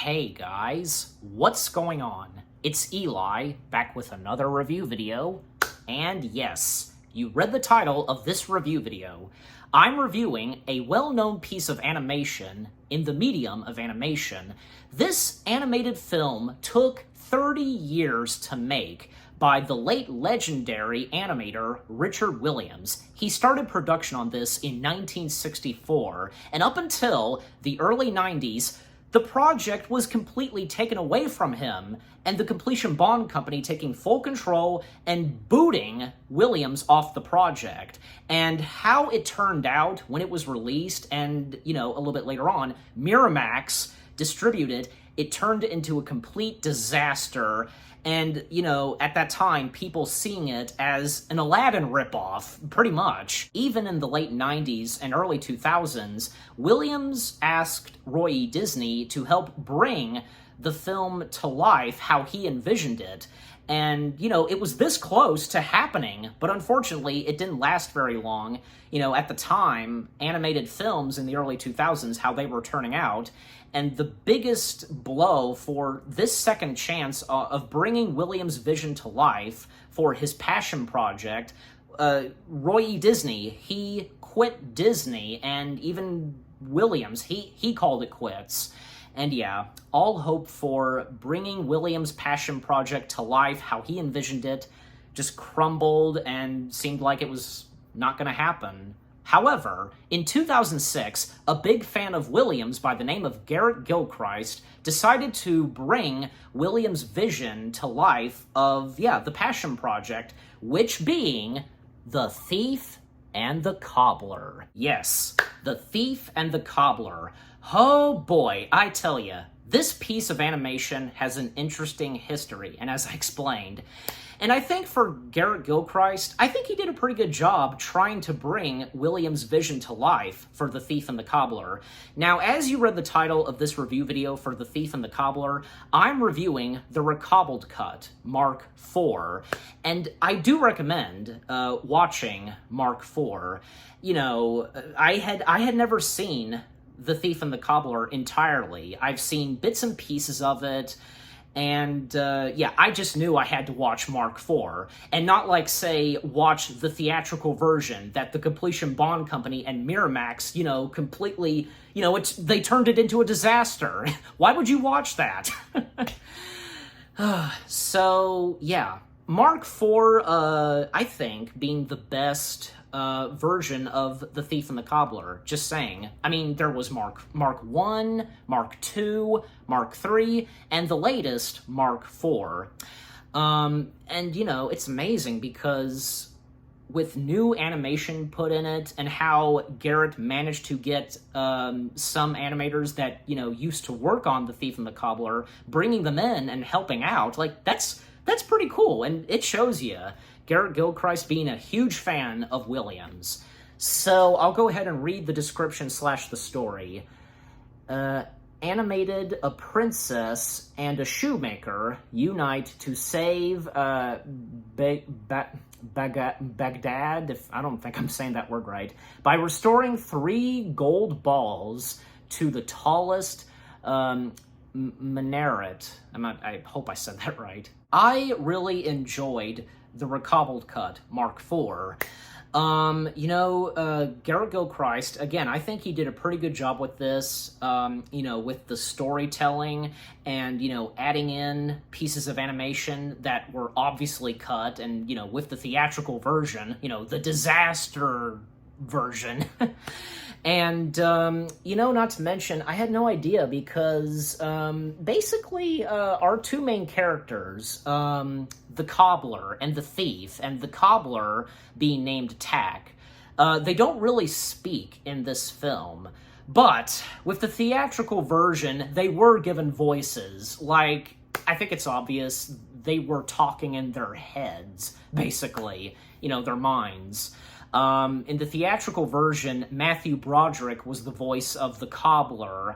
Hey guys, what's going on? It's Eli, back with another review video, and yes, you read the title of this review video. I'm reviewing a well-known piece of animation in the medium of animation. This animated film took 30 years to make by the late legendary animator Richard Williams. He started production on this in 1964, and up until the early 90s, the project was completely taken away from him, and the Completion Bond Company taking full control and booting Williams off the project. And how it turned out when it was released, and, a little bit later on, Miramax distributed, it turned into a complete disaster. And, at that time, people seeing it as an Aladdin ripoff, pretty much. Even in the late 90s and early 2000s, Williams asked Roy E. Disney to help bring the film to life how he envisioned it. And, it was this close to happening, but unfortunately, it didn't last very long. At the time, animated films in the early 2000s, how they were turning out. And the biggest blow for this second chance of bringing Williams' vision to life for his passion project, Roy E. Disney, he quit Disney, and even Williams, he called it quits. And yeah, all hope for bringing Williams' passion project to life, how he envisioned it, just crumbled and seemed like it was not going to happen. However, in 2006, a big fan of Williams by the name of Garrett Gilchrist decided to bring Williams' vision to life of, the Passion Project, which being The Thief and the Cobbler. Yes, The Thief and the Cobbler. Oh boy, I tell ya, this piece of animation has an interesting history, and as I explained, and I think for Garrett Gilchrist, I think he did a pretty good job trying to bring Williams' vision to life for The Thief and the Cobbler. Now, as you read the title of this review video for The Thief and the Cobbler, I'm reviewing the Recobbled cut, Mark 4, and I do recommend watching Mark 4. I had never seen The Thief and the Cobbler entirely. I've seen bits and pieces of it, and I just knew I had to watch Mark 4, and not say, watch the theatrical version that the Completion Bond Company and Miramax, completely, they turned it into a disaster. Why would you watch that? So, yeah, Mark 4, I think, being the best version of The Thief and the Cobbler. Just saying. I mean, there was Mark 1, Mark 2, Mark 3, and the latest, Mark 4. And, it's amazing because with new animation put in it and how Garrett managed to get some animators that, used to work on The Thief and the Cobbler, bringing them in and helping out, that's pretty cool, and it shows you Garrett Gilchrist being a huge fan of Williams. So I'll go ahead and read the description / the story. Animated, a princess and a shoemaker unite to save Baghdad, if I don't think I'm saying that word right, by restoring 3 gold balls to the tallest minaret. I hope I said that right. I really enjoyed the Recobbled cut, Mark 4. Garrett Gilchrist, again, I think he did a pretty good job with this, with the storytelling and, adding in pieces of animation that were obviously cut and, with the theatrical version, the disaster version. And, not to mention, I had no idea because, basically, our two main characters, the Cobbler and the Thief, and the Cobbler being named Tack, they don't really speak in this film. But with the theatrical version, they were given voices. I think it's obvious they were talking in their heads, basically, their minds. In the theatrical version, Matthew Broderick was the voice of the Cobbler,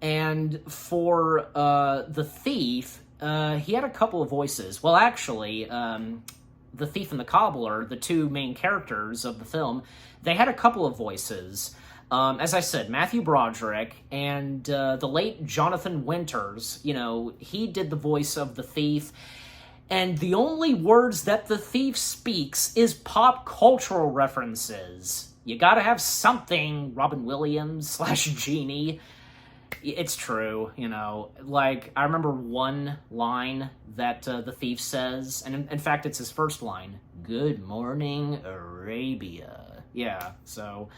and for the Thief, he had a couple of voices. Well, actually, the Thief and the Cobbler, the two main characters of the film, they had a couple of voices. As I said, Matthew Broderick and the late Jonathan Winters, he did the voice of the thief. And the only words that the thief speaks is pop cultural references. You gotta have something, Robin Williams / Genie. It's true, Like, I remember one line that the thief says, and in fact, it's his first line. Good morning, Arabia. Yeah, so...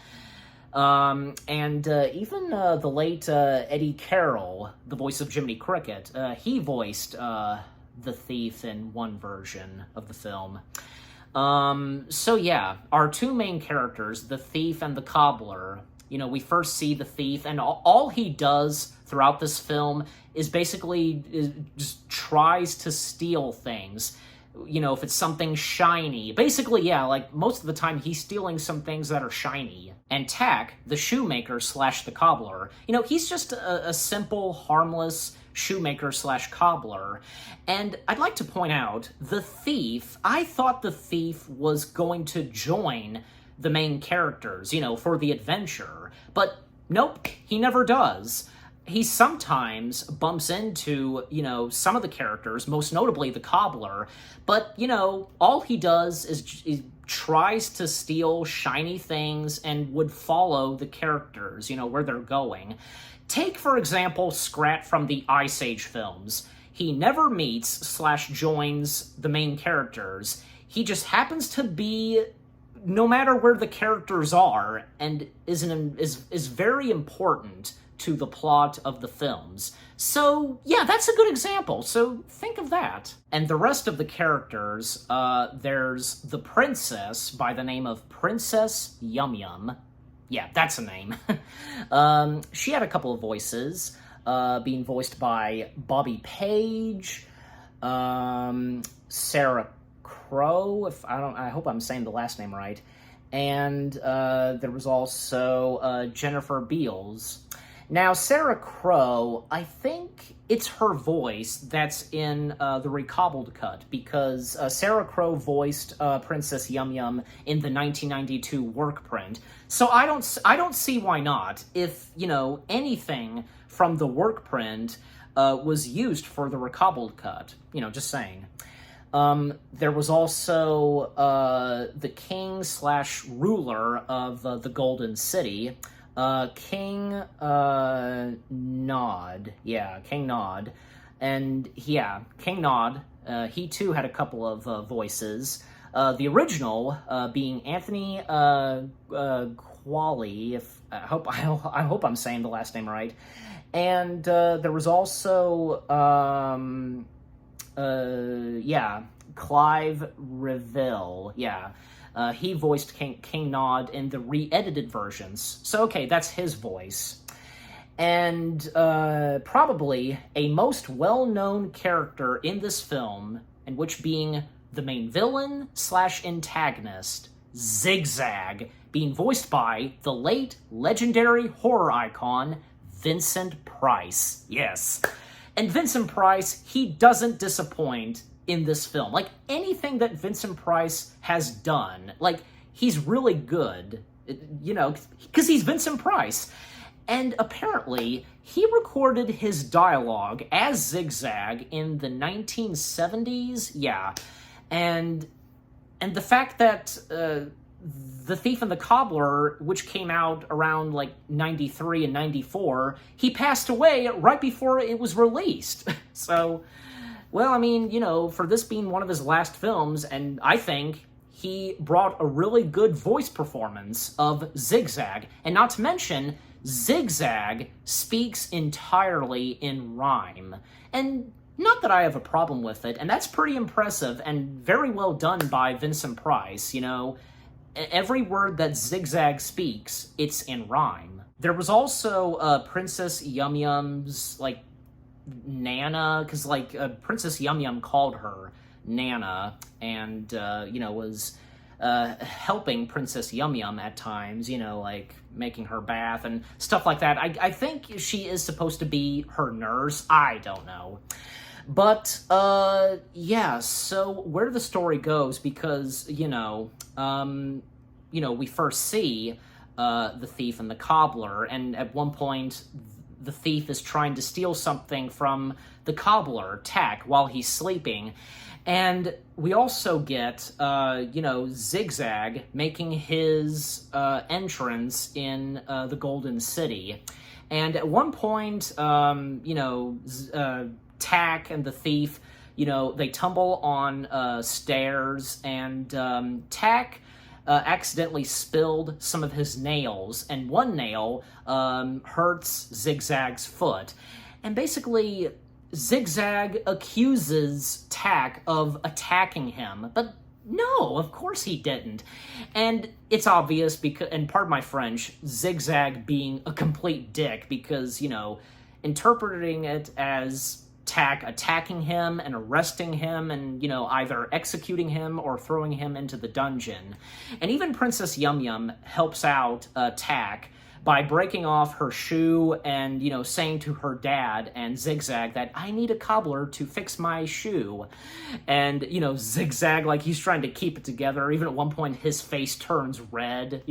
even the late Eddie Carroll, the voice of Jiminy Cricket, he voiced the thief in one version of the film. So yeah, our two main characters, the thief and the cobbler, we first see the thief, and all he does throughout this film is basically just tries to steal things. If it's something shiny. Basically, yeah, like, most of the time he's stealing some things that are shiny. And Tack, the shoemaker / the cobbler, he's just a simple, harmless shoemaker / cobbler. And I'd like to point out, the thief, I thought the thief was going to join the main characters, for the adventure. But nope, he never does. He sometimes bumps into, some of the characters, most notably the cobbler, but, all he does is tries to steal shiny things and would follow the characters, where they're going. Take, for example, Scrat from the Ice Age films. He never meets / joins the main characters. He just happens to be, no matter where the characters are, and is very important to the plot of the films. So, yeah, that's a good example, so think of that. And the rest of the characters, there's the princess by the name of Princess Yum Yum. Yeah, that's a name. She had a couple of voices, being voiced by Bobby Page, Sarah Crow, I hope I'm saying the last name right, and there was also Jennifer Beals. Now, Sarah Crow, I think it's her voice that's in the Recobbled cut, because Sarah Crow voiced Princess Yum Yum in the 1992 work print. So I don't see why not. If, anything from the work print was used for the Recobbled cut. Just saying. There was also the king / ruler of the Golden City, King Nod. Yeah, King Nod. And yeah, King Nod, he too had a couple of voices. The original being Anthony Qualley, I hope I'm saying the last name right. And there was also Clive Reville. Yeah. He voiced King Nod in the re-edited versions. So, okay, that's his voice. And probably a most well-known character in this film, and which being the main villain / antagonist, Zigzag, being voiced by the late legendary horror icon, Vincent Price. Yes. And Vincent Price, he doesn't disappoint in this film. Like, anything that Vincent Price has done, like, he's really good, because he's Vincent Price. And apparently, he recorded his dialogue as Zigzag in the 1970s, yeah. And the fact that The Thief and the Cobbler, which came out around, like, 93 and 94, he passed away right before it was released. So... well, I mean, for this being one of his last films, and I think he brought a really good voice performance of Zigzag. And not to mention, Zigzag speaks entirely in rhyme. And not that I have a problem with it, and that's pretty impressive and very well done by Vincent Price, Every word that Zigzag speaks, it's in rhyme. There was also Princess Yum Yum's, like, Nana, because, like, Princess Yum Yum called her Nana, and, was helping Princess Yum Yum at times, like, making her bath and stuff like that. I think she is supposed to be her nurse. I don't know. But, yeah, so where the story goes, because, we first see the thief and the cobbler, and at one point the thief is trying to steal something from the cobbler, Tack, while he's sleeping. And we also get, Zigzag making his entrance in the Golden City. And at one point, Tack and the thief, they tumble on stairs, and Tack accidentally spilled some of his nails, and one nail hurts Zigzag's foot. And basically, Zigzag accuses Tack of attacking him, but no, of course he didn't. And it's obvious, because, and pardon my French, Zigzag being a complete dick, because, interpreting it as Tack attacking him and arresting him and, either executing him or throwing him into the dungeon. And even Princess Yum Yum helps out Tack by breaking off her shoe and, saying to her dad and Zigzag that, I need a cobbler to fix my shoe. And, Zigzag, like, he's trying to keep it together. Even at one point, his face turns red,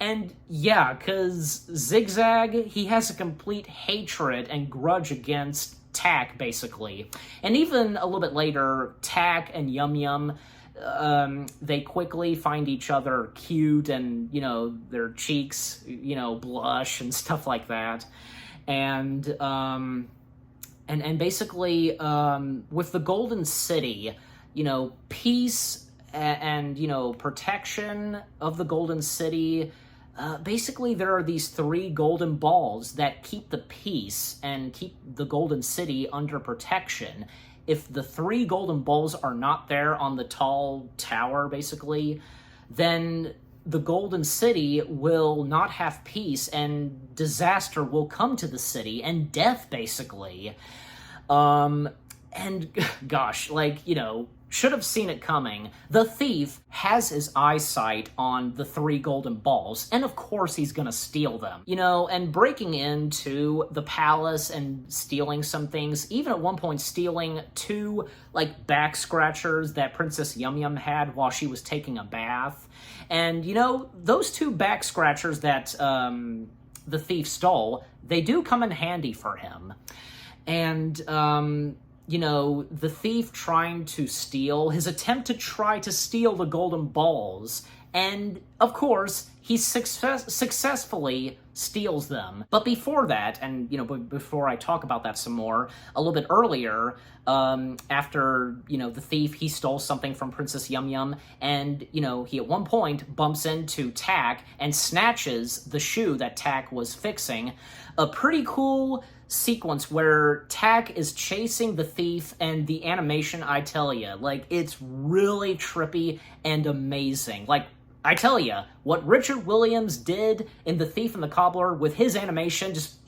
And, yeah, because Zigzag, he has a complete hatred and grudge against Tack, basically. And even a little bit later, Tack and Yum Yum, they quickly find each other cute, and, their cheeks, blush and stuff like that. And basically, with the Golden City, peace and, protection of the Golden City, basically there are these 3 golden balls that keep the peace and keep the Golden City under protection. If the 3 golden balls are not there on the tall tower, basically, then the Golden City will not have peace, and disaster will come to the city, and death, basically. And, gosh, should have seen it coming. The thief has his eyesight on the 3 golden balls, and of course he's gonna steal them. And breaking into the palace and stealing some things, even at one point stealing 2, back scratchers that Princess Yum Yum had while she was taking a bath. And, those 2 back scratchers that the thief stole, they do come in handy for him. And, the thief trying to steal, his attempt to try to steal the golden balls, and, of course, he successfully steals them. But before that, and, before I talk about that some more, a little bit earlier, after, the thief, he stole something from Princess Yum Yum, and, he at one point bumps into Tack and snatches the shoe that Tack was fixing. A pretty cool sequence where Tack is chasing the thief, and the animation, I tell you, it's really trippy and amazing. I tell you, what Richard Williams did in The Thief and the Cobbler with his animation, just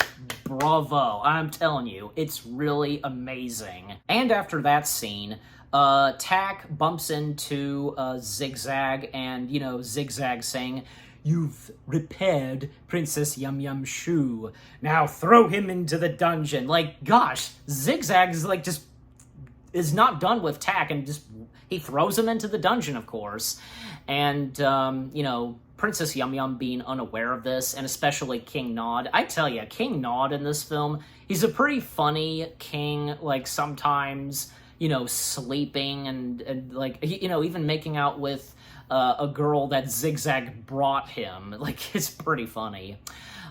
bravo. I'm telling you, it's really amazing. And after that scene, Tack bumps into Zigzag, and, Zigzag saying, "You've repaired Princess Yum Yum's shoe. Now throw him into the dungeon." Gosh, Zigzag is is not done with Tack, and he throws him into the dungeon, of course. And, Princess Yum Yum being unaware of this, and especially King Nod. I tell you, King Nod in this film, he's a pretty funny king, sometimes, sleeping and even making out with a girl that Zigzag brought him. It's pretty funny.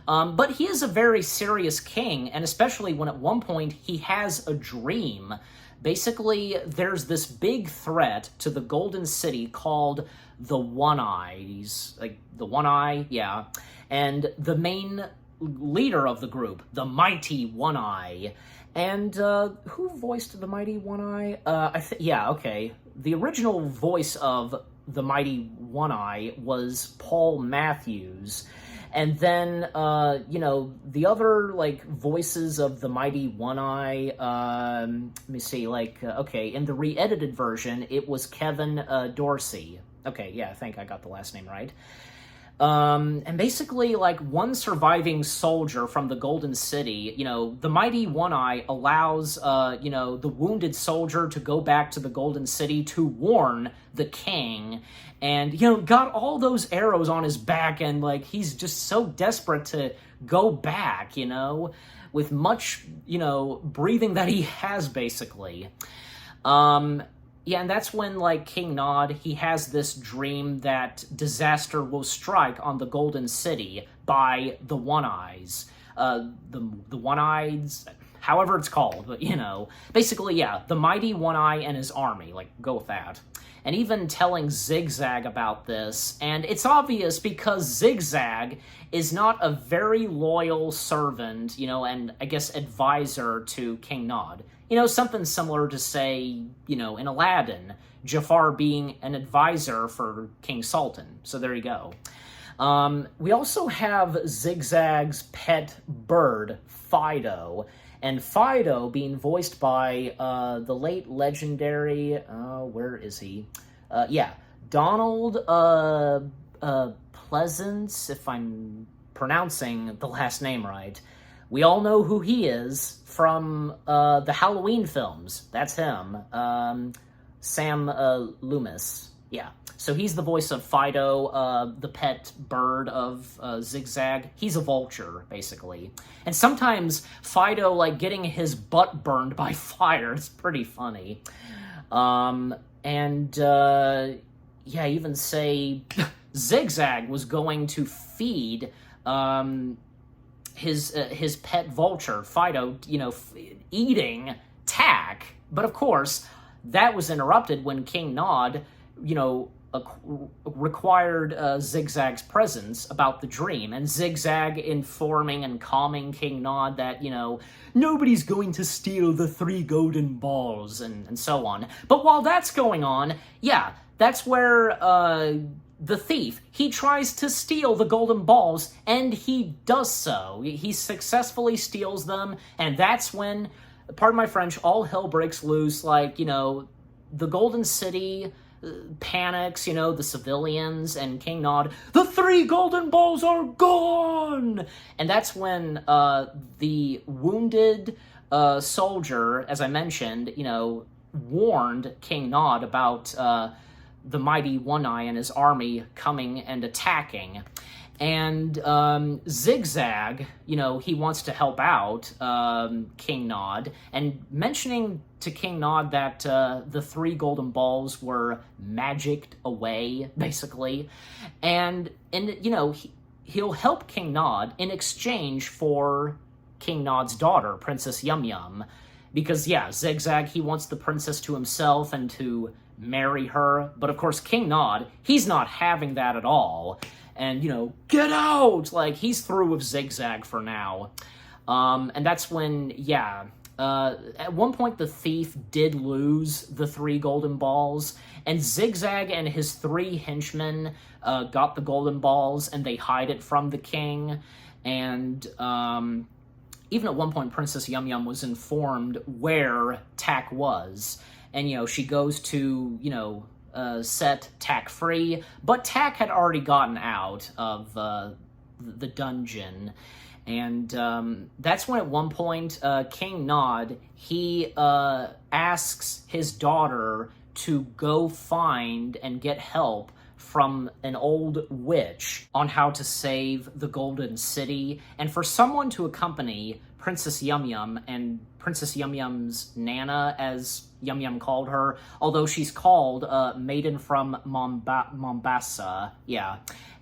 But he is a very serious king, and especially when at one point he has a dream. Basically, there's this big threat to the Golden City called the One-Eyes. The One-Eye, yeah. And the main leader of the group, the Mighty One-Eye. And who voiced the Mighty One-Eye? Yeah, okay. The original voice of the Mighty One-Eye was Paul Matthews. And then, the other, voices of the Mighty One-Eye, let me see, okay, in the re-edited version, it was Kevin Dorsey. Okay, yeah, I think I got the last name right. And basically, like, one surviving soldier from the Golden City, the mighty One-Eye allows, the wounded soldier to go back to the Golden City to warn the king, and, got all those arrows on his back, and, like, he's just so desperate to go back, with much, breathing that he has, basically. Yeah, and that's when, like, King Nod, he has this dream that disaster will strike on the Golden City by the One-Eyes. The One-Eyes, however it's called, but, Basically, yeah, the mighty One-Eye and his army, like, go with that. And even telling Zigzag about this, and it's obvious because Zigzag is not a very loyal servant, and I guess advisor to King Nod. Something similar to, say, in Aladdin, Jafar being an advisor for King Sultan. So there you go. We also have Zigzag's pet bird, Fido, and Fido being voiced by the late legendary, where is he? Donald Pleasance, if I'm pronouncing the last name right. We all know who he is from the Halloween films. That's him. Sam Loomis. Yeah. So he's the voice of Fido, the pet bird of Zigzag. He's a vulture, basically. And sometimes Fido, like, getting his butt burned by fire is pretty funny. Even say Zigzag was going to feed his pet vulture, Fido, eating Tack. But of course, that was interrupted when King Nod, required Zigzag's presence about the dream, and Zigzag informing and calming King Nod that, nobody's going to steal the 3 golden balls, and so on. But while that's going on, yeah, that's where the thief, he tries to steal the golden balls, and he does so. He successfully steals them, and that's when, pardon my French, all hell breaks loose. Like, the Golden City panics, the civilians, and King Nod, the 3 golden balls are gone! And that's when the wounded soldier, as I mentioned, warned King Nod about the mighty One-Eye and his army coming and attacking. And Zigzag, he wants to help out King Nod, and mentioning to King Nod that the 3 golden balls were magicked away, basically. And he'll help King Nod in exchange for King Nod's daughter, Princess Yum Yum. Because, yeah, Zigzag, he wants the princess to himself and to marry her. But, of course, King Nod, he's not having that at all. And, get out! Like, he's through with Zigzag for now. And that's when, at one point the thief did lose the 3 golden balls, and Zigzag and his 3 henchmen got the golden balls, and they hide it from the king. And even at one point, Princess Yum Yum was informed where Tack was. And, she goes to, set Tack free, but Tack had already gotten out of the dungeon. And that's when at one point King Nod, he asks his daughter to go find and get help from an old witch on how to save the Golden City, and for someone to accompany Princess Yum Yum and Princess Yum Yum's Nana, as Yum Yum called her, although she's called Maiden from Mombasa, yeah.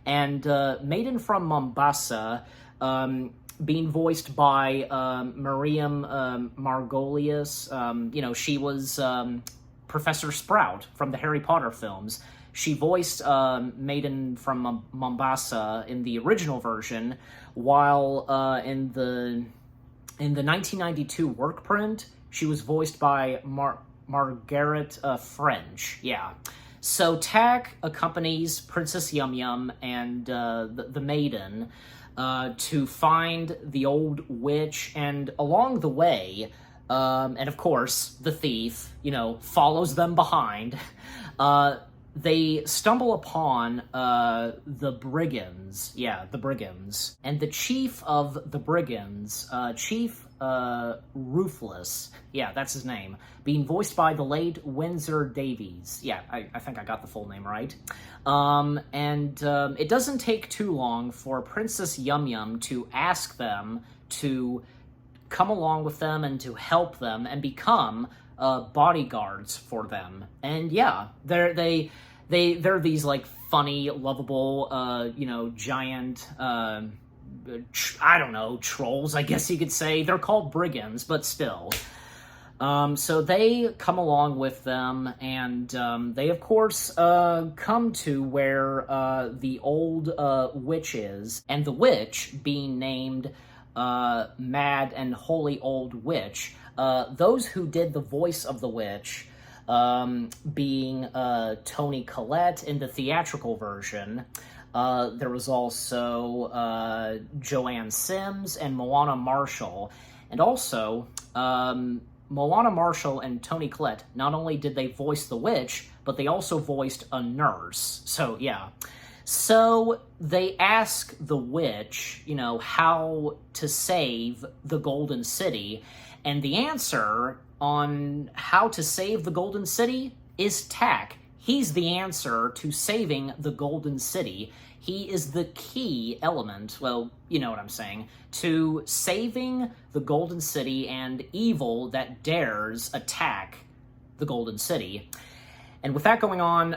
And Maiden from Mombasa, being voiced by Miriam Margolius, she was Professor Sprout from the Harry Potter films. She voiced Maiden from Mombasa in the original version, while in the 1992 work print, she was voiced by Margaret French. Yeah. So Tack accompanies Princess Yum Yum and the Maiden to find the old witch, and along the way, and of course, the thief, follows them behind. they stumble upon the brigands. Yeah, the brigands. And the chief of the brigands, Chief Ruthless, yeah, that's his name, being voiced by the late Windsor Davies. Yeah, I think I got the full name right. It doesn't take too long for Princess Yum Yum to ask them to come along with them and to help them and become bodyguards for them. And yeah, they're these like funny, lovable, giant, I don't know, trolls, I guess you could say. They're called brigands, but still. So they come along with them, and they, of course, come to where the old witch is, and the witch being named Mad and Holy Old Witch. Those who did the voice of the witch, being Toni Collette in the theatrical version. There was also Joanne Sims and Moana Marshall. And also, Moana Marshall and Toni Collette, not only did they voice the witch, but they also voiced a nurse. So, yeah. So they ask the witch, how to save the Golden City. And the answer on how to save the Golden City is Tak. He's the answer to saving the Golden City. He is the key element, well, you know what I'm saying, to saving the Golden City and evil that dares attack the Golden City. And with that going on,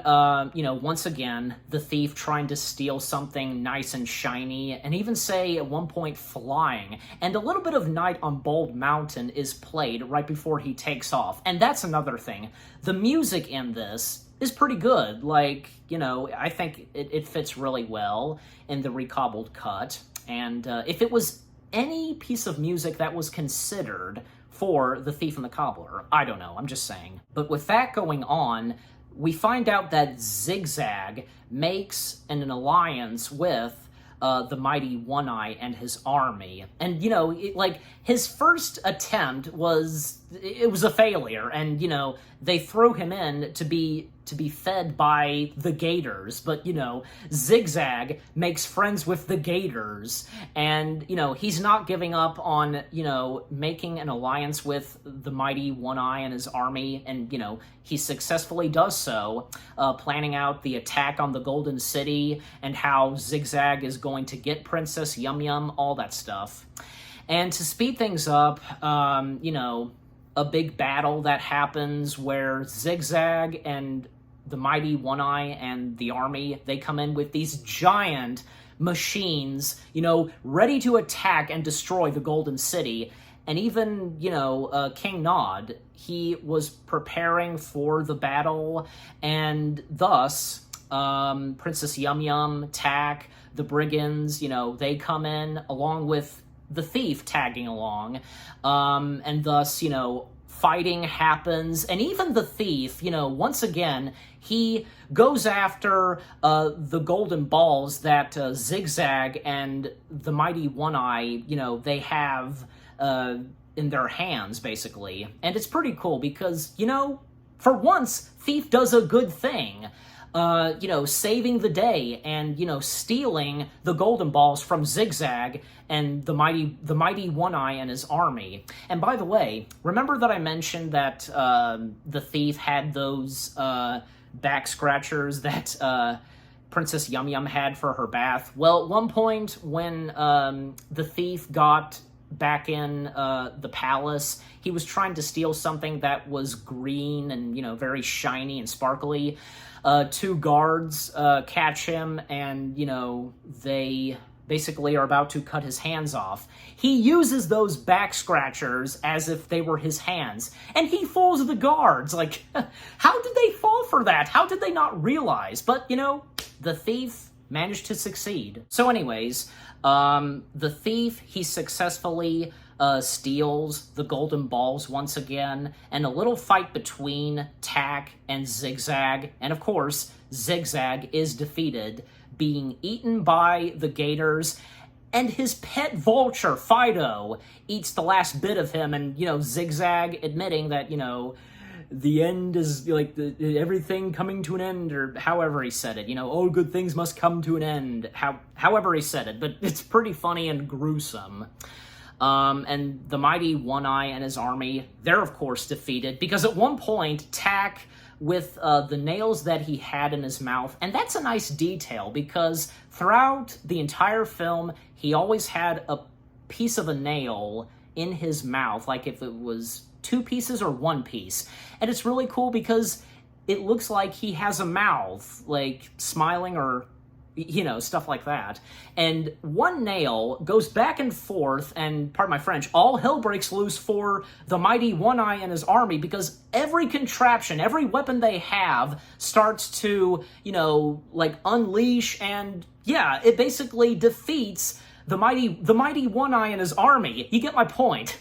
once again, the thief trying to steal something nice and shiny, and even say at one point flying. And a little bit of Night on Bald Mountain is played right before he takes off. And that's another thing. The music in this is pretty good. Like, I think it fits really well in the Recobbled cut. And if it was any piece of music that was considered for The Thief and the Cobbler, I don't know, I'm just saying. But with that going on, we find out that Zigzag makes an alliance with the mighty One-Eye and his army. And, his first attempt was a failure. And, they threw him in to be fed by the Gators. But, Zigzag makes friends with the Gators. And, he's not giving up on, making an alliance with the mighty One-Eye and his army. And, he successfully does so, planning out the attack on the Golden City and how Zigzag is going to get Princess Yum Yum, all that stuff. And to speed things up, a big battle that happens where Zigzag and the mighty One-Eye and the army, they come in with these giant machines, ready to attack and destroy the Golden City. And even, King Nod, he was preparing for the battle, and thus, Princess Yum Yum, Tak, the brigands, they come in along with the thief tagging along, and thus, fighting happens, and even the thief, once again, he goes after the golden balls that Zigzag and the mighty One-Eye, they have in their hands, basically. And it's pretty cool because, for once, Thief does a good thing. Saving the day and, stealing the golden balls from Zigzag and the mighty One-Eye and his army. And by the way, remember that I mentioned that the thief had those back scratchers that Princess Yum Yum had for her bath? Well, at one point when the thief got back in the palace, he was trying to steal something that was green and, very shiny and sparkly. Two guards catch him, and, they basically are about to cut his hands off. He uses those back scratchers as if they were his hands, and he fools the guards. Like, how did they fall for that? How did they not realize? But, the thief managed to succeed. So anyways, the thief, he successfully steals the golden balls once again, and a little fight between Tak and Zigzag, and of course, Zigzag is defeated, being eaten by the Gators, and his pet vulture, Fido, eats the last bit of him, and, Zigzag admitting that, the end is like everything coming to an end, or however he said it, all good things must come to an end, however he said it, but it's pretty funny and gruesome. And the mighty One-Eye and his army, they're of course defeated, because at one point, Tak, with the nails that he had in his mouth, and that's a nice detail, because throughout the entire film, he always had a piece of a nail in his mouth, like if it was 2 pieces or 1 piece. And it's really cool because it looks like he has a mouth, like smiling or stuff like that. And one nail goes back and forth, and pardon my French, all hell breaks loose for the mighty One-Eye and his army, because every contraption, every weapon they have starts to, like unleash, and yeah, it basically defeats the mighty One-Eye and his army. You get my point.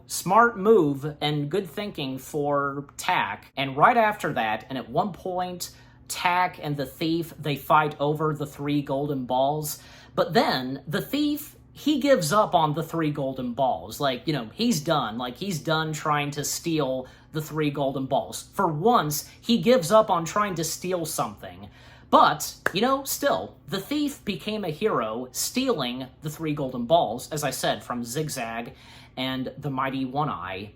Smart move and good thinking for Tak. And right after that, and at one point, Tak and the thief, they fight over the 3 golden balls. But then the thief, he gives up on the 3 golden balls. Like, he's done. Like, he's done trying to steal the 3 golden balls. For once, he gives up on trying to steal something. But, still, the thief became a hero stealing the 3 golden balls, as I said, from Zigzag and the mighty One-Eye.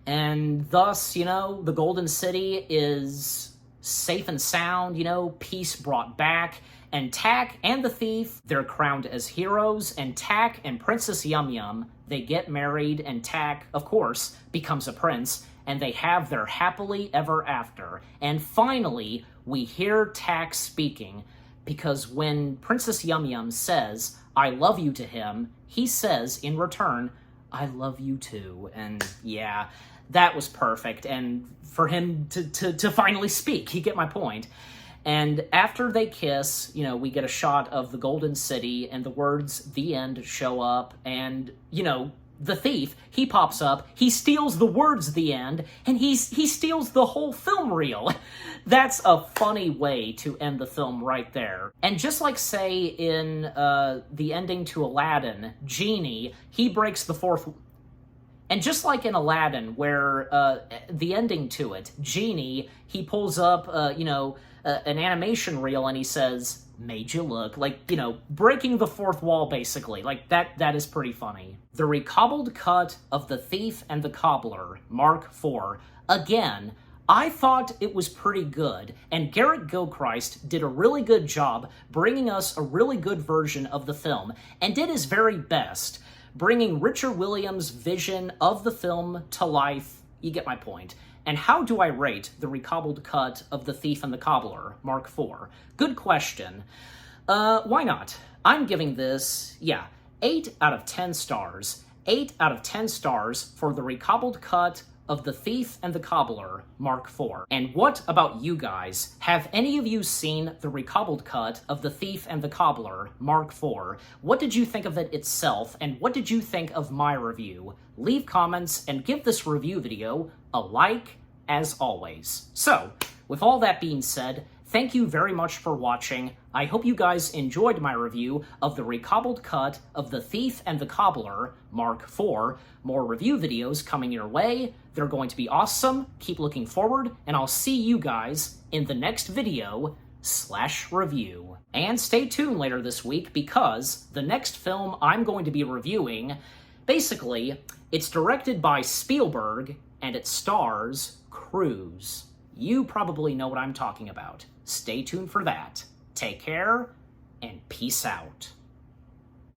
And thus, the Golden City is safe and sound, peace brought back, and Tak and the thief, they're crowned as heroes, and Tak and Princess Yum Yum, they get married, and Tak, of course, becomes a prince, and they have their happily ever after. And finally, we hear Tak speaking, because when Princess Yum Yum says, "I love you" to him, he says in return, "I love you too." And yeah, that was perfect, and for him to finally speak, you get my point. And after they kiss, we get a shot of the Golden City, and the words "the end" show up, and, the thief, he pops up, he steals the words "the end," and he steals the whole film reel. That's a funny way to end the film right there. And just like, say, in the ending to Aladdin, Genie, he breaks the 4th... And just like in Aladdin, where the ending to it, Genie, he pulls up, an animation reel, and he says, "Made you look," like, breaking the 4th wall, basically. Like, that is pretty funny. The recobbled cut of The Thief and the Cobbler, Mark IV. Again, I thought it was pretty good, and Garrett Gilchrist did a really good job bringing us a really good version of the film, and did his very best, bringing Richard Williams' vision of the film to life. You get my point. And how do I rate the recobbled cut of The Thief and the Cobbler, Mark IV? Good question. Why not? I'm giving this, 8 out of 10 stars. 8 out of 10 stars for the recobbled cut of The Thief and the Cobbler, Mark IV. And what about you guys? Have any of you seen the recobbled cut of The Thief and the Cobbler, Mark IV? What did you think of it itself, and what did you think of my review? Leave comments and give this review video a like, as always. So, with all that being said, thank you very much for watching. I hope you guys enjoyed my review of the recobbled cut of The Thief and the Cobbler, Mark IV. More review videos coming your way. They're going to be awesome. Keep looking forward, and I'll see you guys in the next video/review. And stay tuned later this week, because the next film I'm going to be reviewing, basically, it's directed by Spielberg, and it stars Cruise. You probably know what I'm talking about. Stay tuned for that. Take care, and peace out.